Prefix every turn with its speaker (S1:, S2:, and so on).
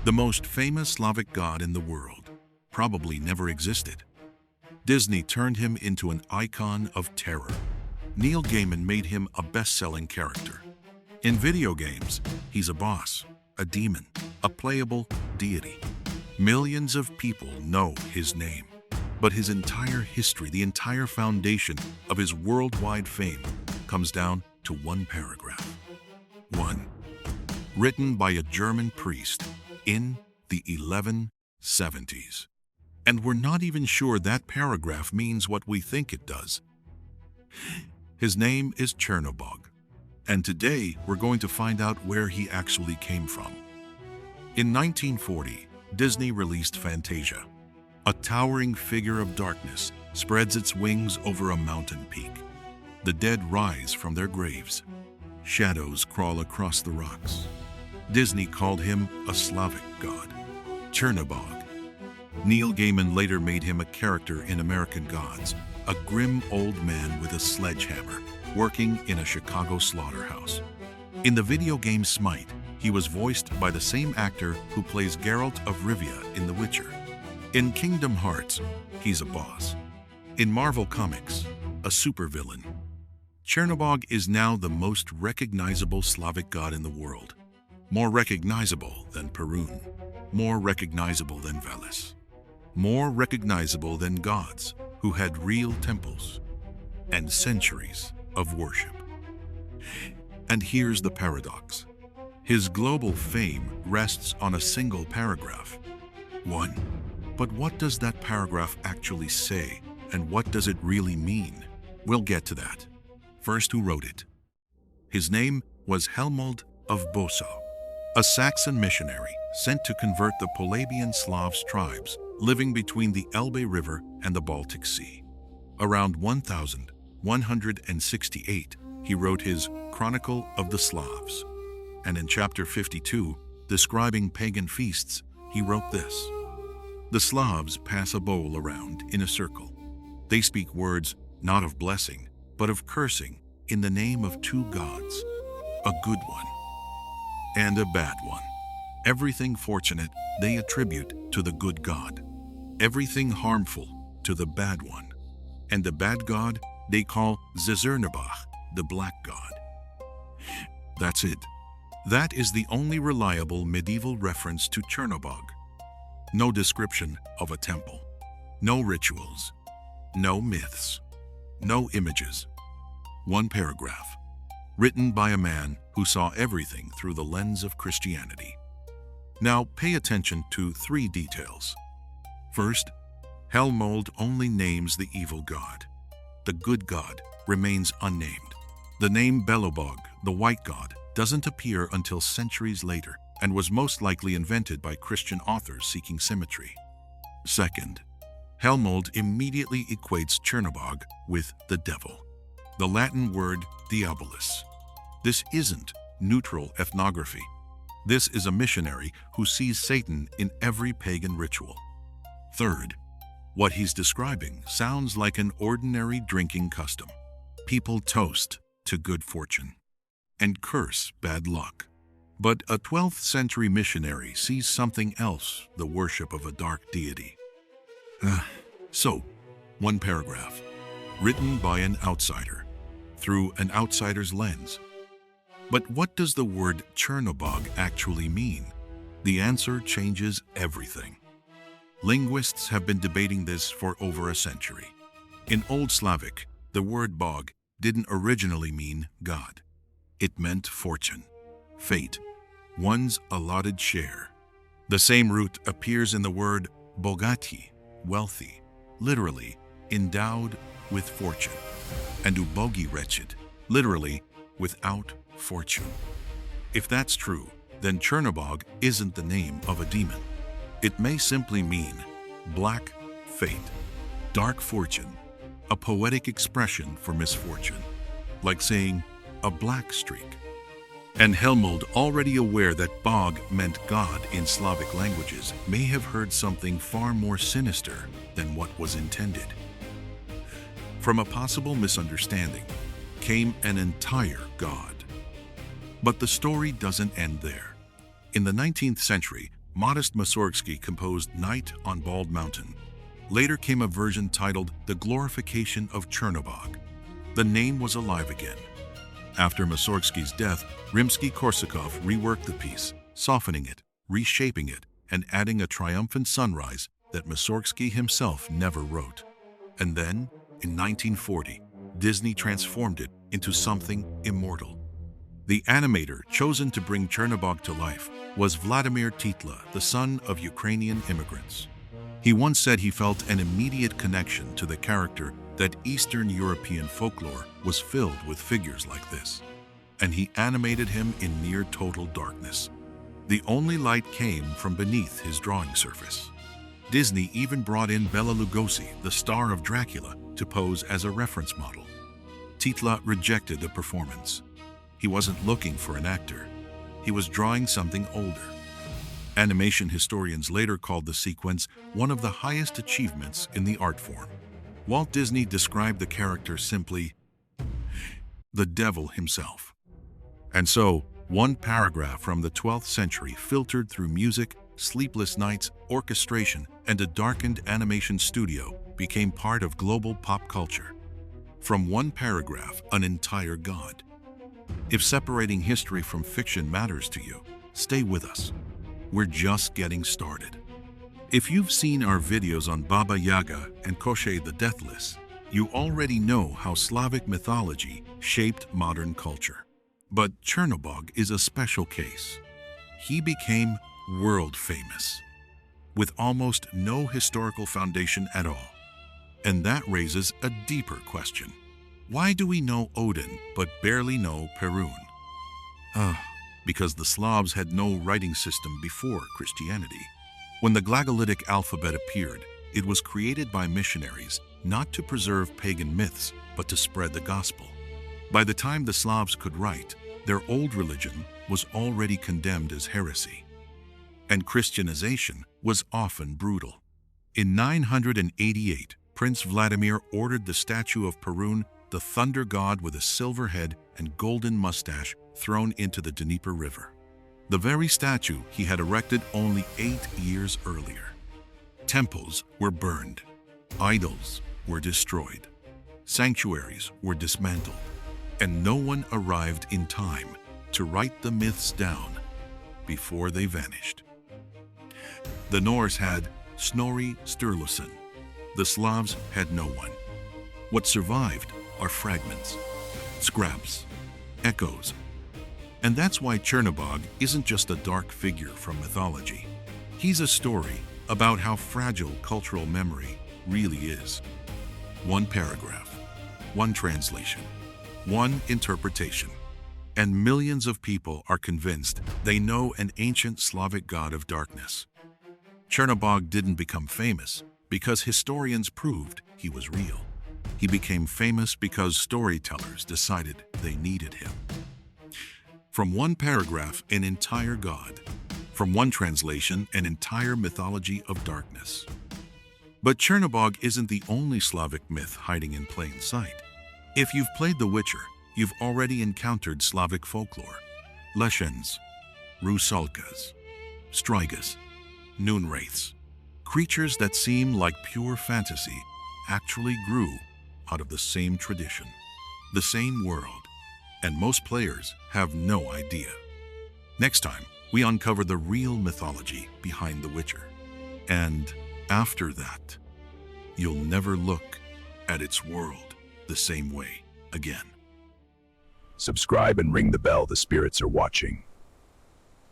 S1: The most famous Slavic god in the world probably never existed. Disney turned him into an icon of terror. Neil Gaiman made him a best-selling character. In video games, he's a boss, a demon, a playable deity. Millions of people know his name, but his entire history, the entire foundation of his worldwide fame, comes down to one paragraph. 1. Written by a German priest in the 1170s. And we're not even sure that paragraph means what we think it does. His name is Chernobog, and today we're going to find out where he actually came from. In 1940, Disney released Fantasia. A towering figure of darkness spreads its wings over a mountain peak. The dead rise from their graves. Shadows crawl across the rocks. Disney called him a Slavic god, Chernobog. Neil Gaiman later made him a character in American Gods, a grim old man with a sledgehammer, working in a Chicago slaughterhouse. In the video game SMITE, he was voiced by the same actor who plays Geralt of Rivia in The Witcher. In Kingdom Hearts, he's a boss. In Marvel Comics, a supervillain. Chernobog is now the most recognizable Slavic god in the world. More recognizable than Perun. More recognizable than Veles. More recognizable than gods who had real temples and centuries of worship. And here's the paradox. His global fame rests on a single paragraph. 1. But what does that paragraph actually say, and what does it really mean? We'll get to that. First, who wrote it? His name was Helmold of Bosau, a Saxon missionary sent to convert the Polabian Slavs tribes living between the Elbe River and the Baltic Sea. Around 1168, he wrote his Chronicle of the Slavs. And in chapter 52, describing pagan feasts, he wrote this: The Slavs pass a bowl around in a circle. They speak words not of blessing, but of cursing in the name of two gods, a good one and a bad one. Everything fortunate they attribute to the good god, everything harmful to the bad one, and the bad god they call Czernobog, the black god. That's it. That is the only reliable medieval reference to Chernobog. No description of a temple, no rituals, no myths, no images. One paragraph, written by a man who saw everything through the lens of Christianity. Now pay attention to 3 details. First, Helmold only names the evil god. The good god remains unnamed. The name Belobog, the white god, doesn't appear until centuries later and was most likely invented by Christian authors seeking symmetry. Second, Helmold immediately equates Chernobog with the devil, the Latin word diabolus. This isn't neutral ethnography. This is a missionary who sees Satan in every pagan ritual. Third, what he's describing sounds like an ordinary drinking custom. People toast to good fortune and curse bad luck. But a 12th century missionary sees something else, the worship of a dark deity. So, one paragraph, written by an outsider, through an outsider's lens. But what does the word Chernobog actually mean? The answer changes everything. Linguists have been debating this for over a century. In Old Slavic, the word bog didn't originally mean God. It meant fortune, fate, one's allotted share. The same root appears in the word bogati, wealthy, literally endowed with fortune, and ubogi wretched, literally without fortune. If that's true, then Chernobog isn't the name of a demon. It may simply mean black fate, dark fortune, a poetic expression for misfortune, like saying a black streak. And Helmold, already aware that bog meant God in Slavic languages, may have heard something far more sinister than what was intended. From a possible misunderstanding came an entire god. But the story doesn't end there. In the 19th century, modest Mussorgsky composed Night on Bald Mountain. Later came a version titled The Glorification of Chernobog. The name was alive again. After Mussorgsky's death, Rimsky-Korsakov reworked the piece, softening it, reshaping it, and adding a triumphant sunrise that Mussorgsky himself never wrote. And then, in 1940, Disney transformed it into something immortal. The animator chosen to bring Chernobog to life was Vladimir Titla, the son of Ukrainian immigrants. He once said he felt an immediate connection to the character, that Eastern European folklore was filled with figures like this, and he animated him in near total darkness. The only light came from beneath his drawing surface. Disney even brought in Bela Lugosi, the star of Dracula, to pose as a reference model. Titla rejected the performance. He wasn't looking for an actor. He was drawing something older. Animation historians later called the sequence one of the highest achievements in the art form. Walt Disney described the character simply, the devil himself. And so, one paragraph from the 12th century filtered through music, sleepless nights, orchestration, and a darkened animation studio became part of global pop culture. From one paragraph, an entire god. If separating history from fiction matters to you, stay with us. We're just getting started. If you've seen our videos on Baba Yaga and Koschei the Deathless, you already know how Slavic mythology shaped modern culture. But Chernobog is a special case. He became world famous, with almost no historical foundation at all. And that raises a deeper question. Why do we know Odin but barely know Perun? Because the Slavs had no writing system before Christianity. When the Glagolitic alphabet appeared, it was created by missionaries not to preserve pagan myths, but to spread the gospel. By the time the Slavs could write, their old religion was already condemned as heresy. And Christianization was often brutal. In 988, Prince Vladimir ordered the statue of Perun, the thunder god with a silver head and golden mustache, thrown into the Dnieper River. The very statue he had erected only 8 years earlier. Temples were burned, idols were destroyed, sanctuaries were dismantled, and no one arrived in time to write the myths down before they vanished. The Norse had Snorri Sturluson. The Slavs had no one. What survived are fragments, scraps, echoes. And that's why Chernobog isn't just a dark figure from mythology. He's a story about how fragile cultural memory really is. One paragraph, one translation, one interpretation, and millions of people are convinced they know an ancient Slavic god of darkness. Chernobog didn't become famous because historians proved he was real. He became famous because storytellers decided they needed him. From one paragraph, an entire god. From one translation, an entire mythology of darkness. But Chernobog isn't the only Slavic myth hiding in plain sight. If you've played The Witcher, you've already encountered Slavic folklore. Leshens, Rusalkas, Strigas, Noonwraiths. Creatures that seem like pure fantasy actually grew out of the same tradition, the same world. And most players have no idea. Next time, we uncover the real mythology behind The Witcher. And after that, you'll never look at its world the same way again.
S2: Subscribe and ring the bell. The spirits are watching.